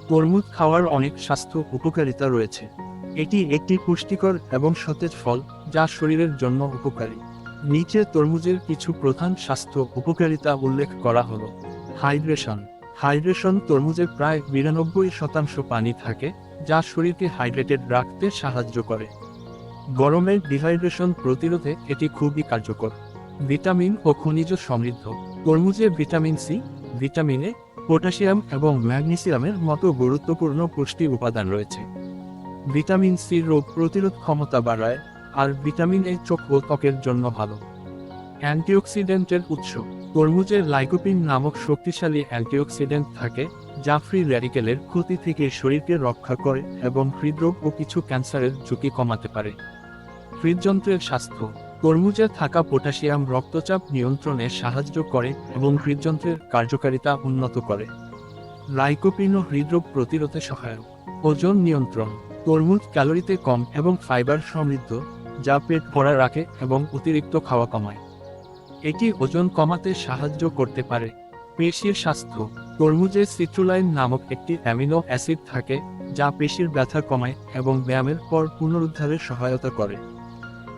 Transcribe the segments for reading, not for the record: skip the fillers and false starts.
তরমুজ খাওয়ার অনেক স্বাস্থ্য উপকারিতা রয়েছে। এটি একটি পুষ্টিকর এবং সতেজ ফল যা শরীরের জন্য উপকারী। নিচে তরমুজের কিছু প্রধান স্বাস্থ্য উপকারিতা উল্লেখ করা হলো। হাইড্রেশন। হাইড্রেশন তরমুজে প্রায় 92% পানি থাকে, যা শরীরকে হাইড্রেটেড রাখতে সাহায্য করে। গরমের ডিহাইড্রেশন প্রতিরোধে এটি খুবই কার্যকর। ভিটামিন ও খনিজ সমৃদ্ধ। তরমুজে vitamin C, vitamin A, potassium এবং ম্যাগনেসিয়ামের মতো গুরুত্বপূর্ণ পুষ্টি উপাদান রয়েছে। ভিটামিন সি রোগ প্রতিরোধ ক্ষমতা বাড়ায়, আর ভিটামিন এ চোখ ও ত্বকের জন্য ভালো। অ্যান্টিঅক্সিডেন্টের উৎস। তরমুজের লাইকোপিন নামক শক্তিশালী অ্যান্টিঅক্সিডেন্ট থাকে, যা ফ্রি র্যাডিক্যালের ক্ষতি থেকে শরীরকে রক্ষা করে এবং হৃদরোগ ও কিছু ক্যান্সারের ঝুঁকি কমাতে পারে। হৃদযন্ত্রের স্বাস্থ্য। তরমুজে থাকা পটাশিয়াম রক্তচাপ নিয়ন্ত্রণে সাহায্য করে এবং হৃদযন্ত্রের কার্যকারিতা উন্নত করে। লাইকোপিনও হৃদরোগ প্রতিরোধে সহায়ক। ওজন নিয়ন্ত্রণ। তরমুজ ক্যালোরিতে কম এবং ফাইবার সমৃদ্ধ, যা পেট ভরা রাখে এবং অতিরিক্ত খাওয়া কমায়। এটি ওজন কমাতে সাহায্য করতে পারে। পেশির স্বাস্থ্য। তরমুজে সিট্রুলাইন নামক একটি অ্যামিনো অ্যাসিড থাকে, যা পেশির ব্যথা কমায় এবং ব্যায়ামের পর পুনরুদ্ধারে সহায়তা করে।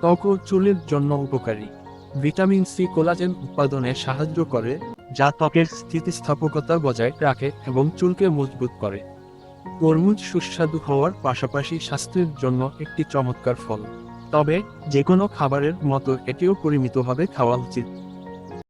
ত্বক ও চুলের জন্য উপকারী। ভিটামিন সি কোলাজেন উৎপাদনে সাহায্য করে, যা ত্বকের স্থিতিস্থাপকতা বজায় রাখে এবং চুলকে মজবুত করে। তরমুজ সুস্বাদু হওয়ার পাশাপাশি স্বাস্থ্যের জন্য একটি চমৎকার ফল। তবে যে কোনো খাবারের মতো এটিও পরিমিতভাবে খাওয়া উচিত।